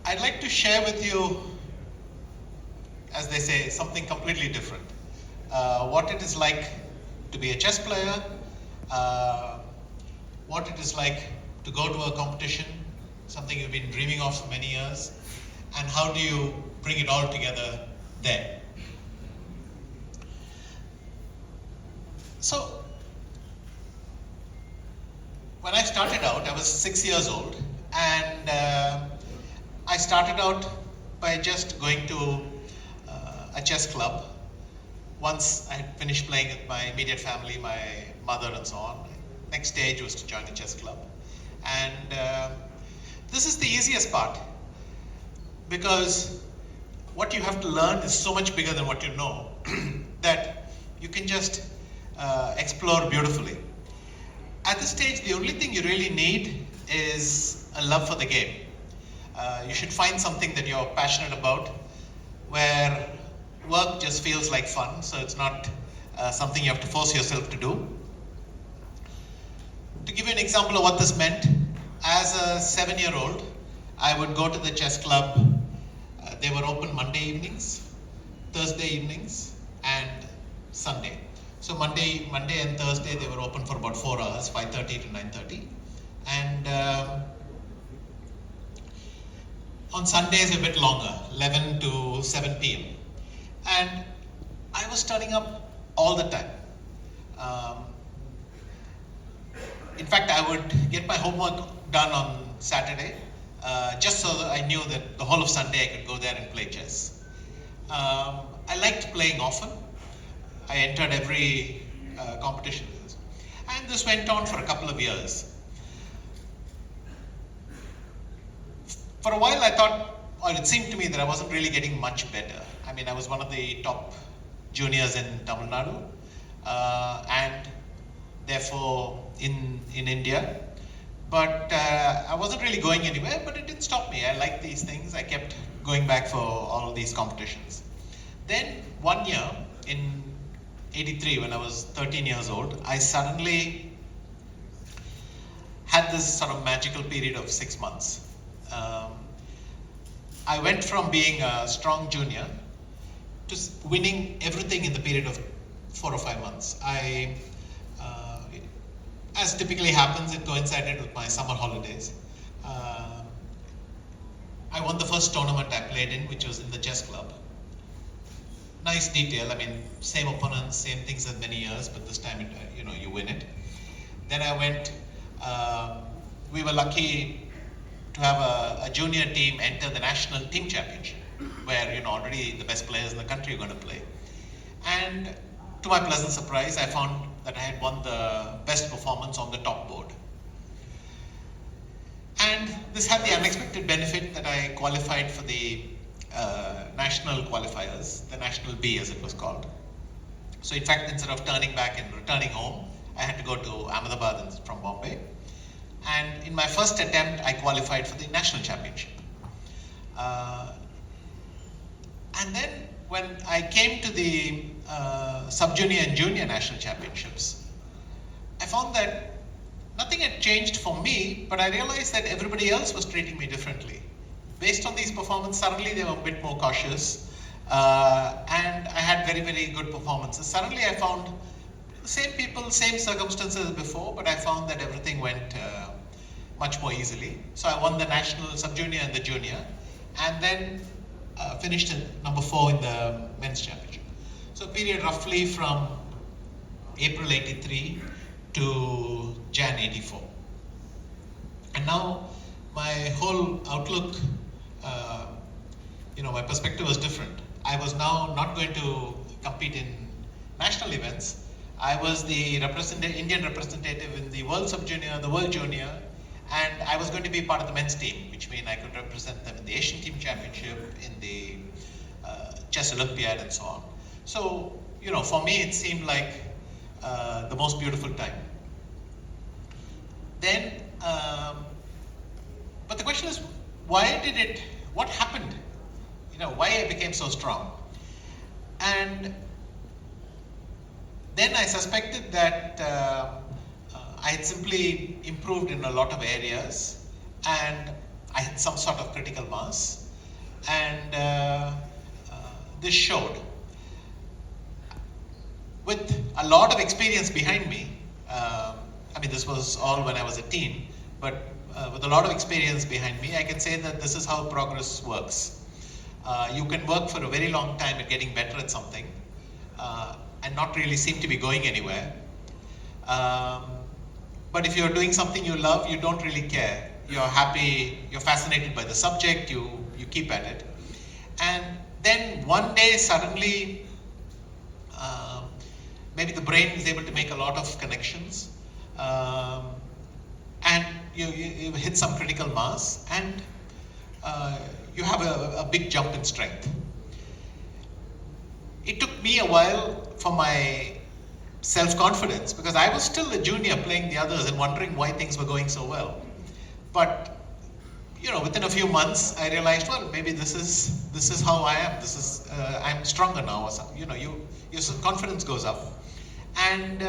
I'd like to share with you, as they say, something completely different. What it is like to be a chess player, what it is like to go to a competition, something you've been dreaming of for many years, and how do you bring it all together there. So, when I started out, I was 6 years old, and I started out by just going to a chess club. Once I had finished playing with my immediate family, my mother and so on, next stage was to join a chess club. And this is the easiest part, because what you have to learn is so much bigger than what you know that you can just explore beautifully. At this stage, the only thing you really need is a love for the game. You should find something that you're passionate about, where work just feels like fun, so it's not something you have to force yourself to do. To give you an example of what this meant, as a 7-year-old, I would go to the chess club. They were open Monday evenings, Thursday evenings, and Sunday. So Monday and Thursday they were open for about 4 hours, 5:30 to 9:30, and on Sundays a bit longer, 11 to 7 p.m. And I was turning up all the time. In fact, I would get my homework done on Saturday, just so that I knew that the whole of Sunday I could go there and play chess. I liked playing often. I entered every competition, and this went on for a couple of years. For a while I thought, or it seemed to me, that I wasn't really getting much better. I mean, I was one of the top juniors in Tamil Nadu, and therefore in India. But I wasn't really going anywhere, but it didn't stop me. I liked these things. I kept going back for all of these competitions. Then one year, in 83, when I was 13 years old, I suddenly had this sort of magical period of 6 months. I went from being a strong junior to winning everything in the period of 4 or 5 months. As typically happens, it coincided with my summer holidays. I won the first tournament I played in, which was in the chess club. Nice detail. I mean, same opponents, same things as many years, but this time, you win it. Then I went. We were lucky to have a junior team enter the national team championship, where already the best players in the country are going to play. And to my pleasant surprise, I found that I had won the best performance on the top board. And this had the unexpected benefit that I qualified for the national qualifiers, the National B as it was called. So in fact, instead of turning back and returning home, I had to go to Ahmedabad from Bombay. And in my first attempt, I qualified for the national championship. And then when I came to the sub-junior and junior national championships, I found that nothing had changed for me, but I realized that everybody else was treating me differently. Based on these performances, suddenly they were a bit more cautious, and I had very, very good performances. Suddenly I found the same people, same circumstances as before, but I found that everything went much more easily. So I won the national sub-junior and the junior, and then finished at number 4 in the men's championship. So a period roughly from April 83 to Jan 84. And now my whole outlook, my perspective was different. I was now not going to compete in national events. I was the Indian representative in the World Sub-Junior, the World Junior, and I was going to be part of the men's team, which means I could represent them in the Asian Team Championship, in the Chess Olympiad, and so on. So, for me it seemed like the most beautiful time. Then, but the question is, what happened? Why I became so strong? And then I suspected that I had simply improved in a lot of areas, and I had some sort of critical mass, and this showed. With a lot of experience behind me, I mean, this was all when I was a teen, but with a lot of experience behind me, I can say that this is how progress works. You can work for a very long time at getting better at something and not really seem to be going anywhere. But if you're doing something you love, you don't really care. You're happy, you're fascinated by the subject, you keep at it. And then one day suddenly, maybe the brain is able to make a lot of connections, and you hit some critical mass, and you have a big jump in strength. It took me a while for my self-confidence, because I was still a junior playing the others and wondering why things were going so well. But within a few months, I realized, well, maybe this is how I am. I'm stronger now, or something. Your confidence goes up, and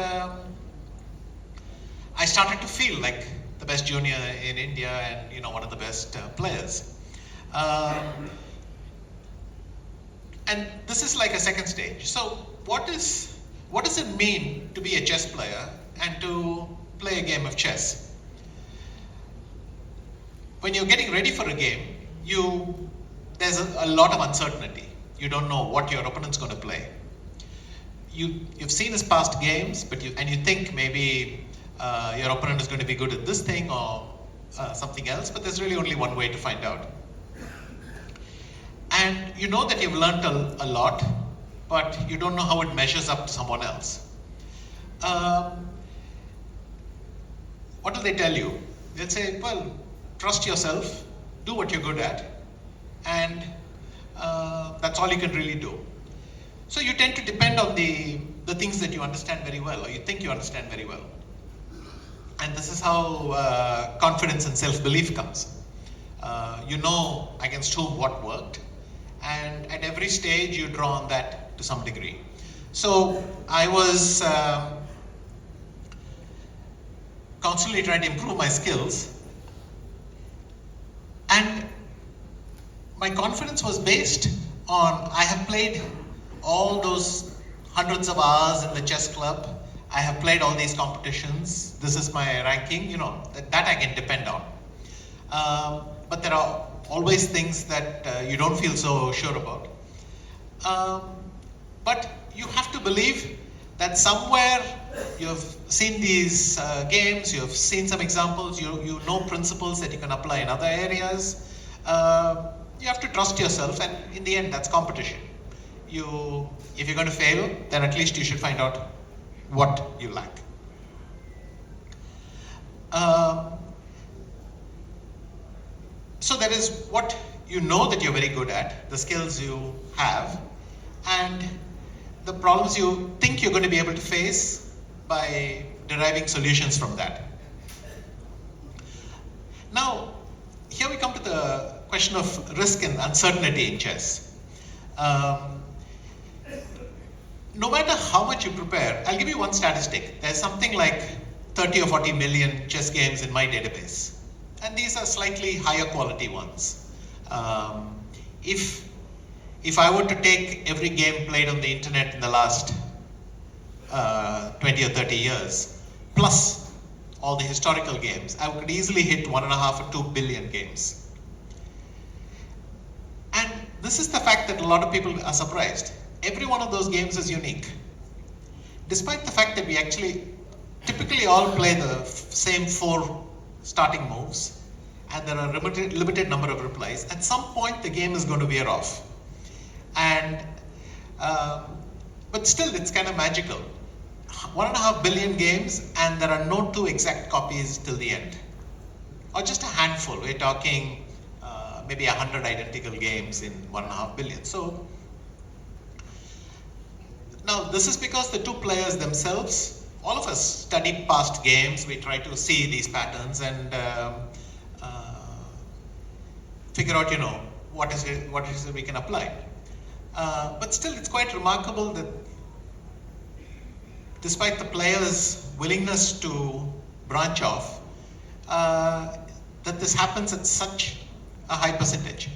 I started to feel like the best junior in India and one of the best players. And this is like a second stage. So what does it mean to be a chess player and to play a game of chess? When you're getting ready for a game, there's a lot of uncertainty. You don't know what your opponent's going to play. You've seen his past games, and you think maybe your opponent is going to be good at this thing or something else, but there's really only one way to find out. And you know that you've learned a lot, but you don't know how it measures up to someone else. What do they tell you? They'll say, well, trust yourself, do what you're good at, and that's all you can really do. So you tend to depend on the things that you understand very well, or you think you understand very well. And this is how confidence and self-belief comes. You know against whom what worked, and at every stage you draw on that to some degree. So I was constantly trying to improve my skills, and my confidence was based on, I have played all those hundreds of hours in the chess club. I have played all these competitions. This is my ranking, that I can depend on. But there are always things that you don't feel so sure about. But you have to believe that somewhere you've seen these games, you've seen some examples, you know principles that you can apply in other areas. You have to trust yourself, and in the end, that's competition. If you're going to fail, then at least you should find out what you lack. So there is what you know that you're very good at, the skills you have, and the problems you think you're going to be able to face by deriving solutions from that. Now, here we come to the question of risk and uncertainty in chess. No matter how much you prepare, I'll give you one statistic. There's something like 30 or 40 million chess games in my database. And these are slightly higher quality ones. If I were to take every game played on the internet in the last 20 or 30 years, plus all the historical games, I could easily hit 1.5 or 2 billion games. And this is the fact that a lot of people are surprised. Every one of those games is unique. Despite the fact that we actually typically all play the same 4 starting moves, and there are a limited number of replies, at some point the game is going to wear off. And but still, it's kind of magical. 1.5 billion games, and there are no 2 exact copies till the end, or just a handful. We're talking maybe 100 identical games in 1.5 billion. So now this is because the 2 players themselves, all of us study past games. We try to see these patterns and figure out, what is it we can apply. But still, it's quite remarkable that despite the players' willingness to branch off, that this happens at such a high percentage.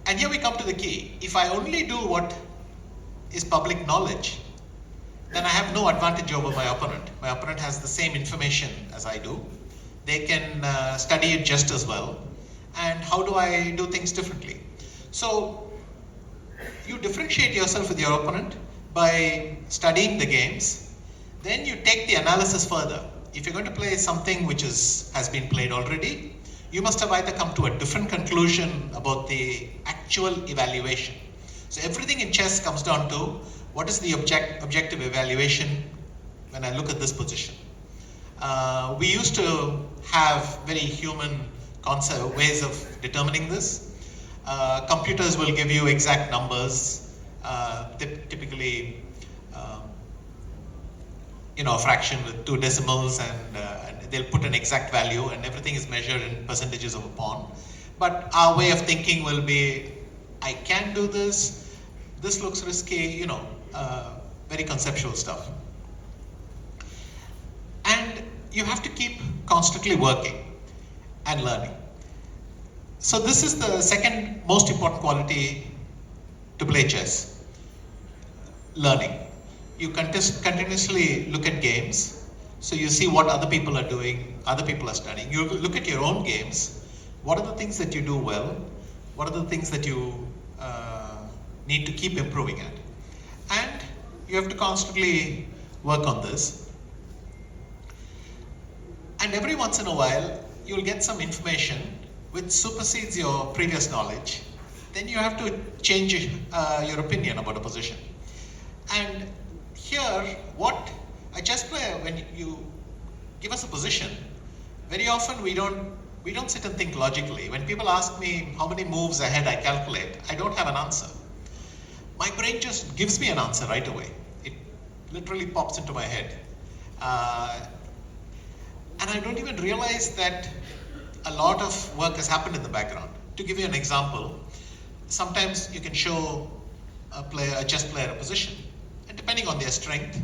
And here we come to the key. If I only do what is public knowledge, then I have no advantage over my opponent. My opponent has the same information as I do. They can study it just as well. And how do I do things differently? So you differentiate yourself with your opponent by studying the games. Then you take the analysis further. If you're going to play something which has been played already, you must have either come to a different conclusion about the actual evaluation. So everything in chess comes down to what is the objective evaluation when I look at this position. We used to have very human ways of determining this. Computers will give you exact numbers, typically a fraction with 2 decimals, and they'll put an exact value, and everything is measured in percentages of a pawn. But our way of thinking will be, I can do this, this looks risky, very conceptual stuff. And you have to keep constantly working and learning. So this is the second most important quality to play chess: learning. You continuously look at games, so you see what other people are doing, other people are studying. You look at your own games. What are the things that you do well? What are the things that you need to keep improving at? And you have to constantly work on this. And every once in a while, you'll get some information which supersedes your previous knowledge. Then you have to change your opinion about a position. And here, what a chess player, when you give us a position, very often we don't sit and think logically. When people ask me how many moves ahead I calculate, I don't have an answer. My brain just gives me an answer right away. It literally pops into my head. And I don't even realize that a lot of work has happened in the background. To give you an example, sometimes you can show a chess player a position, and depending on their strength,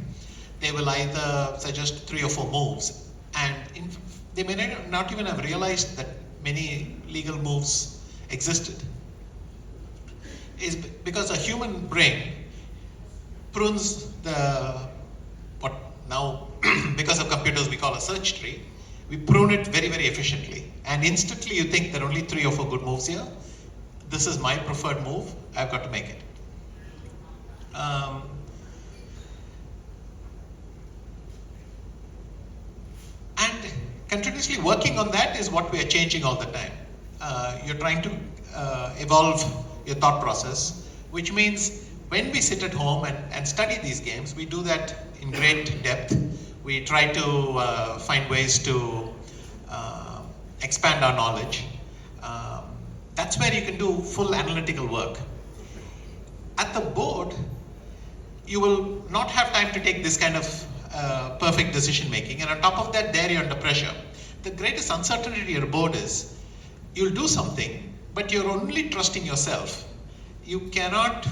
they will either suggest 3 or 4 moves, and they may not even have realized that many legal moves existed. Is because a human brain prunes what now because of computers we call a search tree. We prune it very, very efficiently, and instantly you think there are only 3 or 4 good moves here. This is my preferred move, I've got to make it. And continuously working on that is what we are changing all the time. You're trying to evolve your thought process, which means when we sit at home and study these games, we do that in great depth. We try to find ways to expand our knowledge. That's where you can do full analytical work. At the board, you will not have time to take this kind of perfect decision making, and on top of that, there you're under pressure. The greatest uncertainty at a board is you'll do something, but you're only trusting yourself. You cannot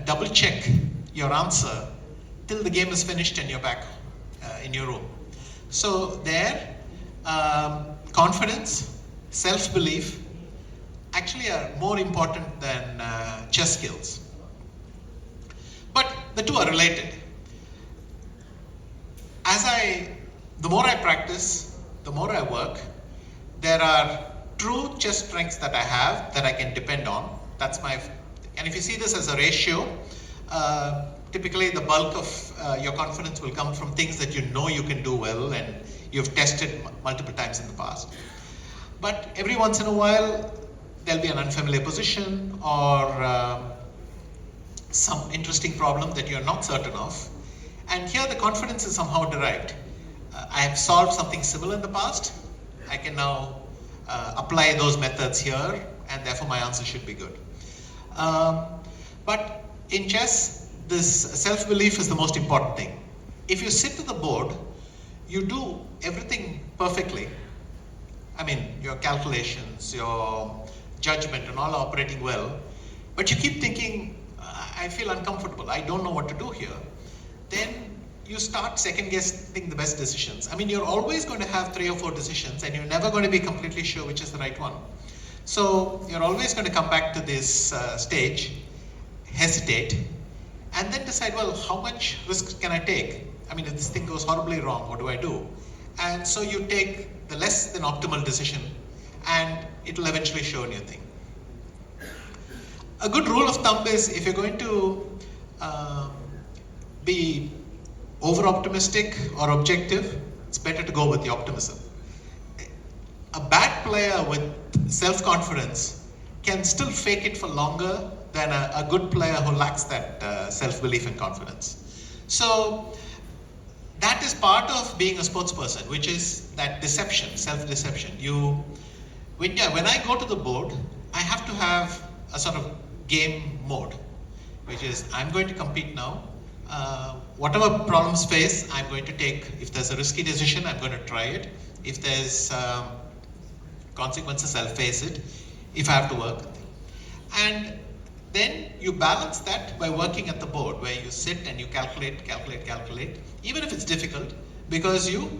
double check your answer till the game is finished and you're back in your room. So there, confidence, self-belief actually are more important than chess skills. But the two are related. The more I practice, the more I work, there are true chess strengths that I have that I can depend on. And if you see this as a ratio, typically the bulk of your confidence will come from things that you know you can do well and you've tested multiple times in the past. But every once in a while, there'll be an unfamiliar position or some interesting problem that you're not certain of. And here the confidence is somehow derived. I have solved something similar in the past. I can now apply those methods here, and therefore my answer should be good. But in chess, this self-belief is the most important thing. If you sit to the board, you do everything perfectly. I mean, your calculations, your judgment and all are operating well, but you keep thinking, I feel uncomfortable, I don't know what to do here. Then you start second guessing the best decisions. I mean, you're always going to have 3 or 4 decisions and you're never going to be completely sure which is the right one. So you're always going to come back to this stage, hesitate, and then decide, well, how much risk can I take? I mean, if this thing goes horribly wrong, what do I do? And so you take the less than optimal decision and it'll eventually show a new thing. A good rule of thumb is if you're going to be over-optimistic or objective, it's better to go with the optimism. A bad player with self-confidence can still fake it for longer than a good player who lacks that self-belief and confidence. So that is part of being a sports person, which is that deception, self-deception. When I go to the board, I have to have a sort of game mode, which is I'm going to compete now. Whatever problems face, I'm going to take. If there's a risky decision, I'm going to try it. If there's consequences, I'll face it. If I have to work. And then you balance that by working at the board, where you sit and you calculate, even if it's difficult, because you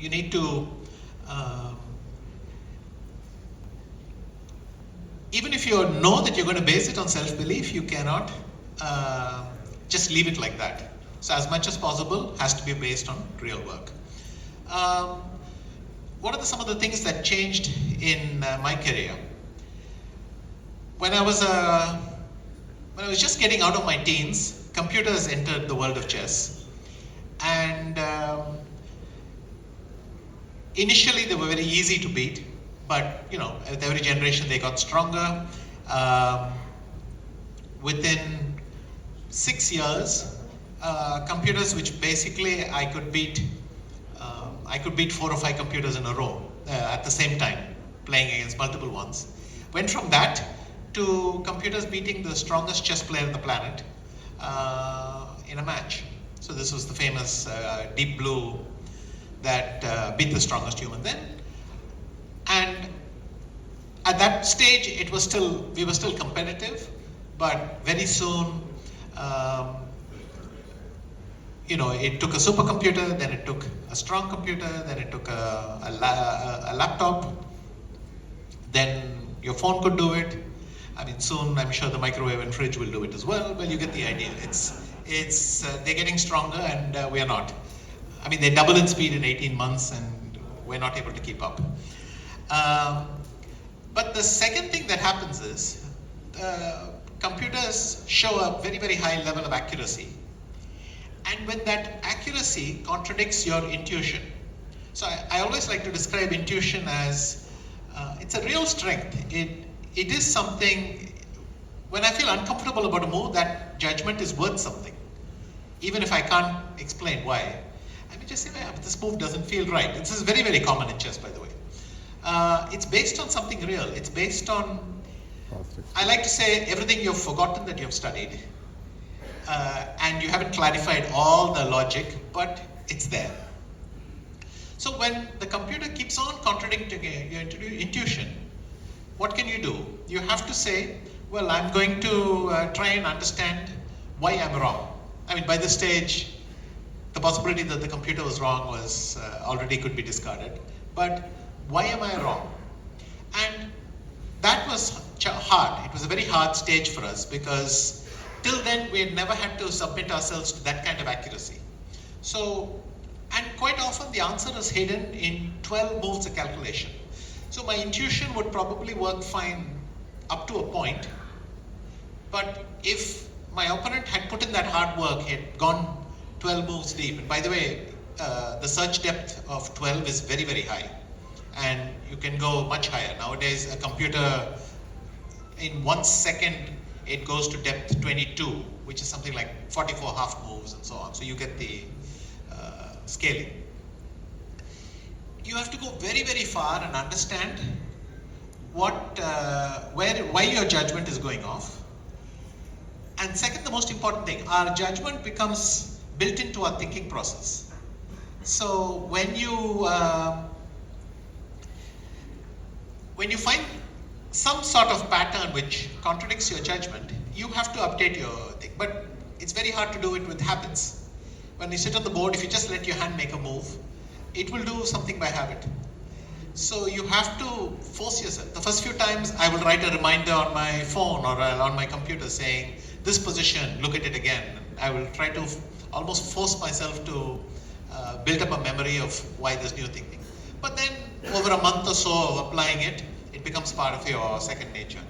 need to, even if you know that you're going to base it on self-belief, you cannot just leave it like that. So as much as possible has to be based on real work. What are some of the things that changed in my career? When I was just getting out of my teens, computers entered the world of chess, and initially they were very easy to beat, but with every generation they got stronger. Within 6 years, computers which basically I could beat 4 or 5 computers in a row at the same time, playing against multiple ones. Went from that to computers beating the strongest chess player on the planet in a match. So this was the famous Deep Blue that beat the strongest human then. And at that stage, we were still competitive, but very soon, it took a supercomputer, then it took a strong computer, then it took a laptop, then your phone could do it. I mean, soon I'm sure the microwave and fridge will do it as well. Well, you get the idea. They're getting stronger and we are not. I mean, they double in speed in 18 months and we're not able to keep up. But the second thing that happens is computers show a very, very high level of accuracy. And when that accuracy contradicts your intuition. So I always like to describe intuition as it's a real strength. It is something, when I feel uncomfortable about a move, that judgment is worth something. Even if I can't explain why. I mean, just say, this move doesn't feel right. This is very, very common in chess, by the way. It's based on something real. It's based on, I like to say, everything you've forgotten that you've studied. And you haven't clarified all the logic, but it's there. So when the computer keeps on contradicting your intuition, what can you do? You have to say, well, I'm going to try and understand why I'm wrong. I mean, by this stage, the possibility that the computer was wrong was already could be discarded. But why am I wrong? And that was hard. It was a very hard stage for us because till then we had never had to submit ourselves to that kind of accuracy. So, and quite often the answer is hidden in 12 moves of calculation. So my intuition would probably work fine up to a point, but if my opponent had put in that hard work, he had gone 12 moves deep, and by the way, the search depth of 12 is very, very high, and you can go much higher. Nowadays, a computer, in 1 second, it goes to depth 22, which is something like 44 half moves and so on. So you get the scaling. You have to go very, very far and understand why your judgment is going off. And second, the most important thing, our judgment becomes built into our thinking process. So when you find some sort of pattern which contradicts your judgment, you have to update your thing. But it's very hard to do it with habits. When you sit on the board, if you just let your hand make a move, it will do something by habit. So you have to force yourself. The first few times I will write a reminder on my phone or on my computer saying, this position, look at it again. I will try to almost force myself to build up a memory of why this new thing. But then over a month or so of applying it, it becomes part of your second nature.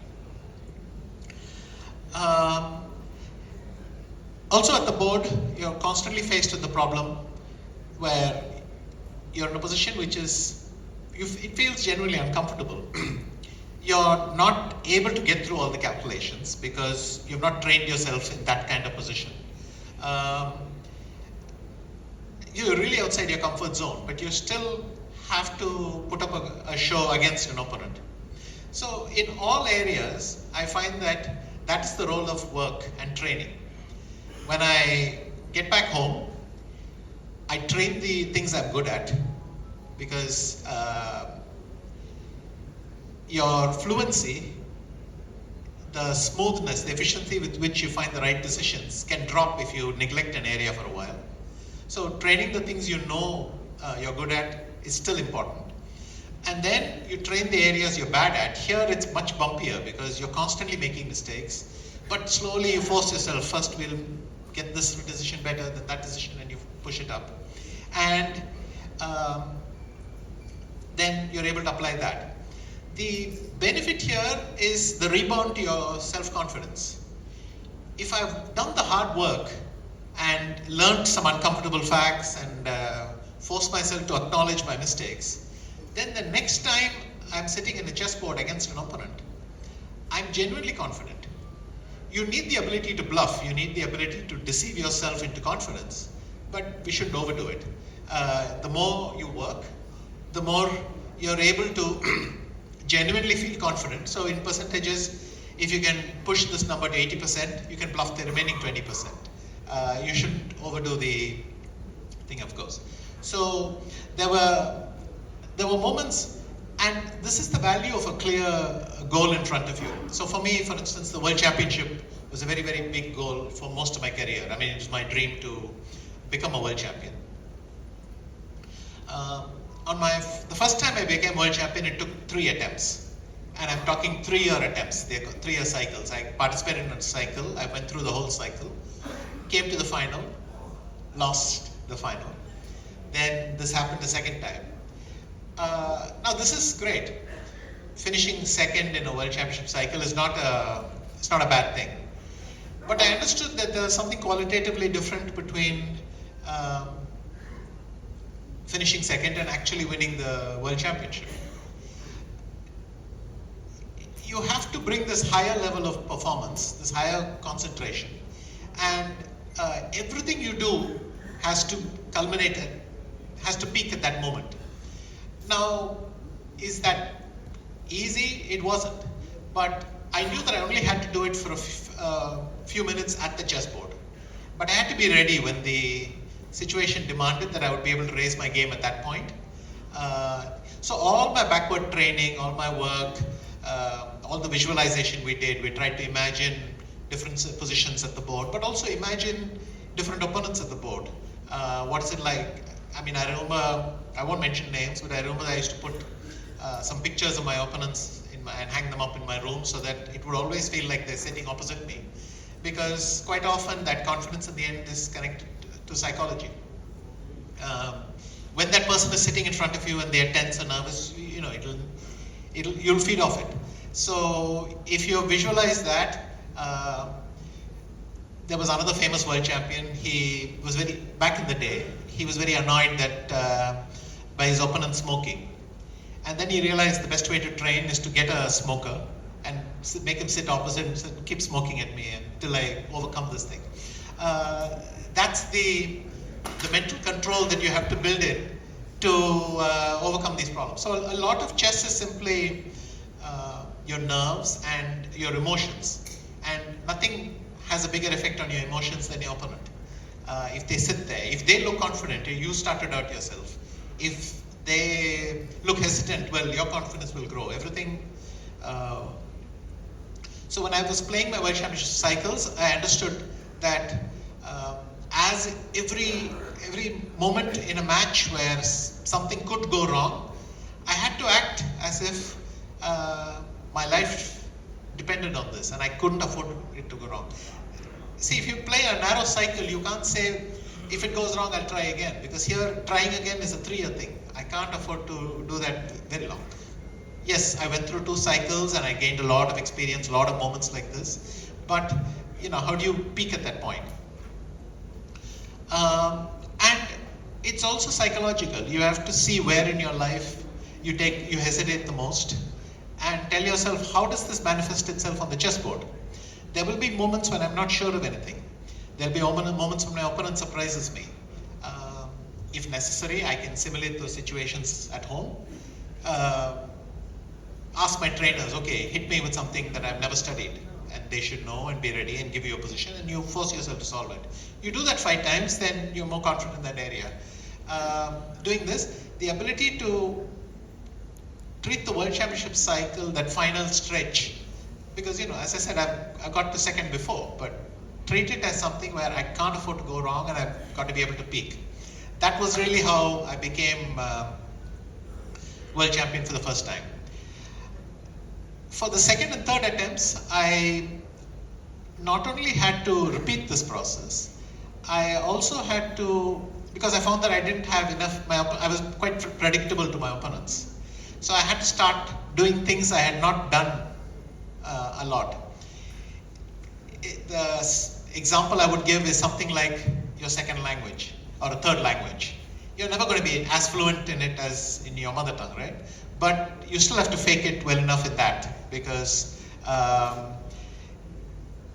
Also at the board, you're constantly faced with the problem where you're in a position which is, it feels genuinely uncomfortable. You're not able to get through all the calculations because you've not trained yourself in that kind of position. You're really outside your comfort zone, but you still have to put up a show against an opponent. So in all areas, I find that that's the role of work and training. When I get back home, I train the things I'm good at, because your fluency, the smoothness, the efficiency with which you find the right decisions can drop if you neglect an area for a while. So training the things you know you're good at is still important. And then you train the areas you're bad at. Here it's much bumpier because you're constantly making mistakes, but slowly you force yourself. First we'll get this decision better, then that decision, and you push it up. And then you're able to apply that. The benefit here is the rebound to your self-confidence. If I've done the hard work and learned some uncomfortable facts and forced myself to acknowledge my mistakes, then the next time I'm sitting in a chessboard against an opponent, I'm genuinely confident. You need the ability to bluff, you need the ability to deceive yourself into confidence, but we shouldn't overdo it. The more you work, the more you're able to genuinely feel confident. So in percentages, if you can push this number to 80%, you can bluff the remaining 20%. You shouldn't overdo the thing, of course. So there were moments, and this is the value of a clear goal in front of you. So for me, for instance, the World Championship was a very, very big goal for most of my career. I mean, it was my dream to become a world champion. The first time I became world champion, it took 3 attempts. And I'm talking 3-year attempts. They're 3-year cycles. I participated in a cycle. I went through the whole cycle, came to the final, lost the final. Then this happened the second time. Now this is great. Finishing second in a world championship cycle is it's not a bad thing. But I understood that there was something qualitatively different between finishing second and actually winning the world championship. You have to bring this higher level of performance, this higher concentration, and everything you do has to culminate, has to peak at that moment. Now, is that easy? It wasn't. But I knew that I only had to do it for a few minutes at the chessboard. But I had to be ready when the situation demanded that I would be able to raise my game at that point. So all my backward training, all my work, all the visualization we did, we tried to imagine different positions at the board, but also imagine different opponents at the board. What is it like? I mean, I remember, I won't mention names, but I remember I used to put some pictures of my opponents and hang them up in my room so that it would always feel like they're sitting opposite me. Because quite often that confidence in the end is connected to psychology. When that person is sitting in front of you and they're tense and nervous, you know, you'll feed off it. So if you visualize that, there was another famous world champion. He was back in the day, he was very annoyed that by his opponent smoking. And then he realized the best way to train is to get a smoker and make him sit opposite and keep smoking at me until I overcome this thing. That's the mental control that you have to build in to overcome these problems. So a lot of chess is simply your nerves and your emotions. And nothing has a bigger effect on your emotions than your opponent. If they sit there, if they look confident, you start to doubt yourself. If they look hesitant, well, your confidence will grow. Everything. So when I was playing my World Championship cycles, I understood that As every moment in a match where something could go wrong, I had to act as if my life depended on this and I couldn't afford it to go wrong. See, if you play a narrow cycle, you can't say, if it goes wrong, I'll try again. Because here, trying again is a 3-year thing. I can't afford to do that very long. Yes, I went through 2 cycles and I gained a lot of experience, a lot of moments like this. But, how do you peak at that point? And it's also psychological. You have to see where in your life you hesitate the most and tell yourself, how does this manifest itself on the chessboard? There will be moments when I'm not sure of anything. There'll be moments when my opponent surprises me. If necessary, I can simulate those situations at home. Ask my trainers, okay, hit me with something that I've never studied. And they should know and be ready and give you a position, and you force yourself to solve it. You do that 5 times, then you're more confident in that area. Doing this, the ability to treat the World Championship cycle, that final stretch, because as I said, I got to second before, but treat it as something where I can't afford to go wrong and I've got to be able to peak. That was really how I became world champion for the first time. For the second and third attempts, I not only had to repeat this process, I also had to, because I found that I didn't have enough, I was quite predictable to my opponents. So I had to start doing things I had not done a lot. The example I would give is something like your second language or a third language. You're never going to be as fluent in it as in your mother tongue, right? But you still have to fake it well enough in that, because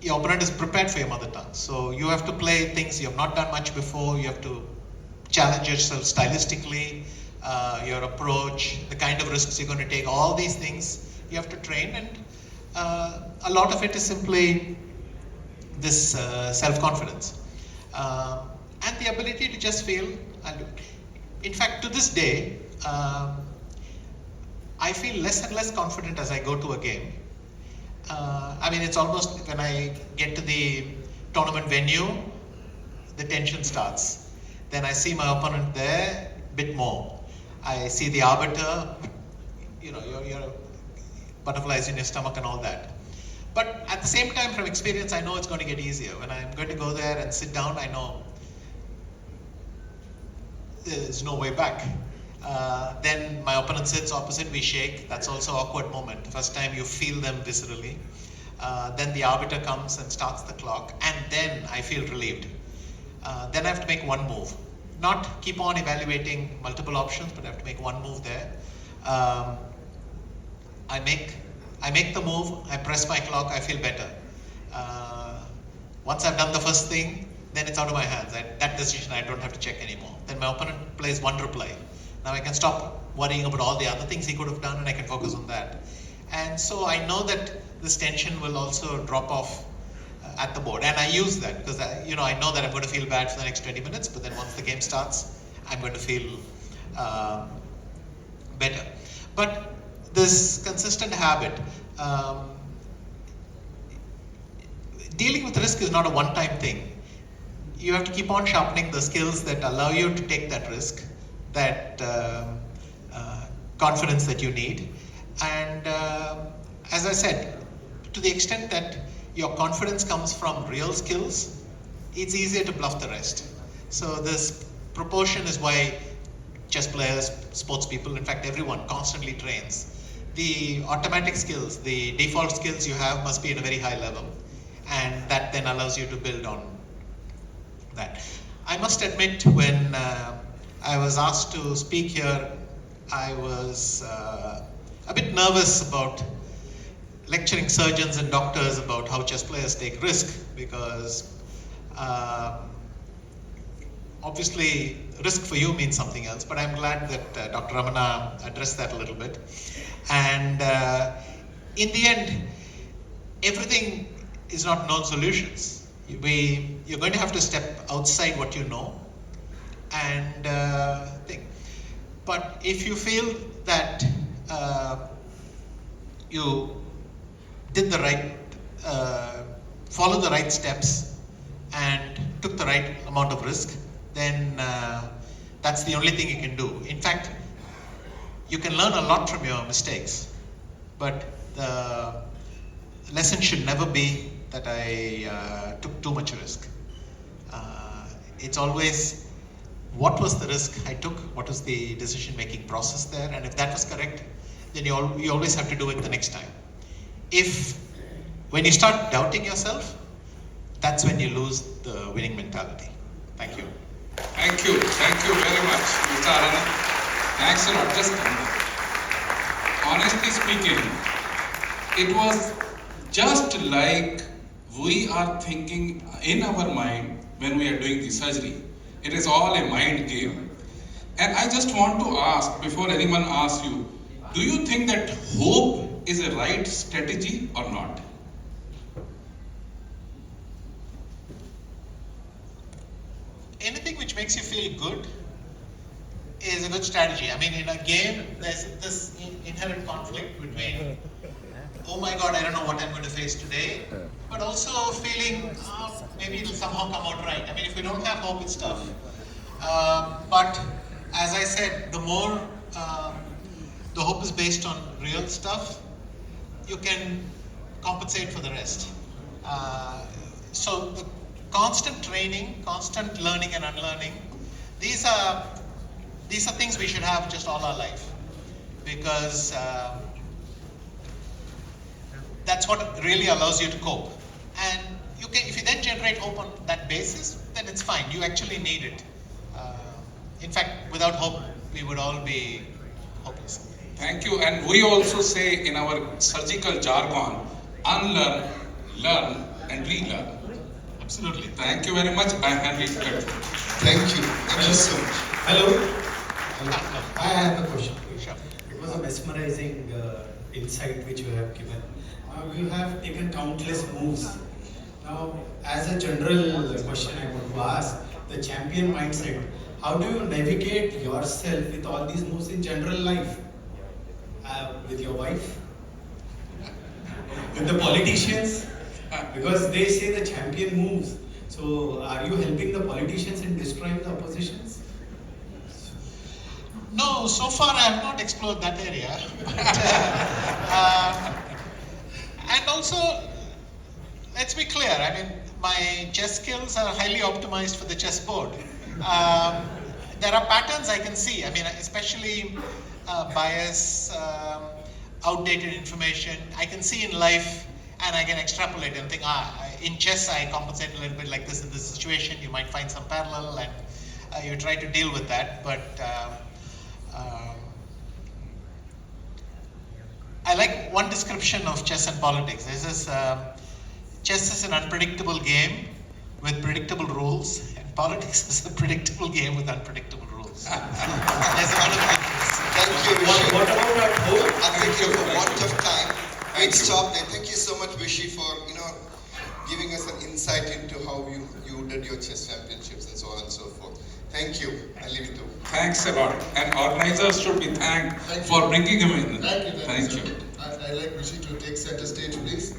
your opponent is prepared for your mother tongue. So you have to play things you have not done much before. You have to challenge yourself stylistically, your approach, the kind of risks you're going to take, all these things you have to train. And a lot of it is simply this self-confidence and the ability to just feel I'll do it. In fact, to this day, I feel less and less confident as I go to a game. It's almost when I get to the tournament venue, the tension starts. Then I see my opponent there a bit more. I see the arbiter, your butterflies in your stomach and all that. But at the same time, from experience, I know it's going to get easier. When I'm going to go there and sit down, I know there's no way back. Then my opponent sits opposite, we shake. That's also an awkward moment. First time you feel them viscerally. Then the arbiter comes and starts the clock, and then I feel relieved. Then I have to make one move. Not keep on evaluating multiple options, but I have to make one move there. I make the move, I press my clock, I feel better. Once I've done the first thing, then it's out of my hands. That decision I don't have to check anymore. Then my opponent plays one reply. Now I can stop worrying about all the other things he could have done and I can focus on that. And so I know that this tension will also drop off at the board. And I use that because I know that I'm going to feel bad for the next 20 minutes, but then once the game starts, I'm going to feel better. But this consistent habit, dealing with risk is not a one-time thing. You have to keep on sharpening the skills that allow you to take that risk, that confidence that you need. And as I said, to the extent that your confidence comes from real skills, it's easier to bluff the rest. So this proportion is why chess players, sports people, in fact everyone constantly trains. The automatic skills, the default skills you have must be at a very high level, and that then allows you to build on that. I must admit, when I was asked to speak here, I was a bit nervous about lecturing surgeons and doctors about how chess players take risk, because obviously risk for you means something else, but I'm glad that Dr. Ramana addressed that a little bit. And in the end, everything is not known solutions. You're going to have to step outside what you know and think. But if you feel that you did the right, follow the right steps and took the right amount of risk, then that's the only thing you can do. In fact, you can learn a lot from your mistakes, but the lesson should never be that I took too much risk. It's always, what was the risk I took? What was the decision-making process there? And if that was correct, then you always have to do it the next time. When you start doubting yourself, that's when you lose the winning mentality. Thank you. Thank you very much, Mr. Anand. Thanks a lot. Just honestly speaking, it was just like we are thinking in our mind when we are doing the surgery. It is all a mind game. And I just want to ask, before anyone asks you, do you think that hope is a right strategy or not? Anything which makes you feel good is a good strategy. I mean, in a game, there's this inherent conflict between, oh my God, I don't know what I'm going to face today, but also feeling, maybe it'll somehow come out right. I mean, if we don't have hope, it's tough. But as I said, the more the hope is based on real stuff, you can compensate for the rest. So the constant training, constant learning and unlearning, these are things we should have just all our life, because that's what really allows you to cope. And if you then generate hope on that basis, then it's fine. You actually need it. In fact, without hope, we would all be hopeless. Thank you. And we also say in our surgical jargon, unlearn, learn, and relearn. Absolutely. Thank you very much. I hand it back. Thank you. Thank you so much. Hello. I have a question. Sure. It was a mesmerizing insight which you have given. You have taken countless moves. Now, as a general question I want to ask, the champion mindset, how do you navigate yourself with all these moves in general life? With your wife? With the politicians? Because they say the champion moves. So, are you helping the politicians in destroying the oppositions? No, so far I have not explored that area. And also, let's be clear, I mean, my chess skills are highly optimized for the chessboard. There are patterns I can see, I mean, especially bias, outdated information, I can see in life and I can extrapolate and think, in chess I compensate a little bit like this in this situation, you might find some parallel and you try to deal with that, but I like one description of chess and politics. This is, chess is an unpredictable game with predictable rules, and politics is a predictable game with unpredictable rules. There's a lot of difference. Thank you, What Rishi. about our hope? I think for want of time, we'd stop there. Thank you so much, Rishi, for giving us an insight into how you did your chess championships and so on and so forth. Thank you. I'll leave it to you. Thanks a lot. And organizers should be thanked for bringing him in. Thank you. Thank you. I like Rishi to take center stage, please.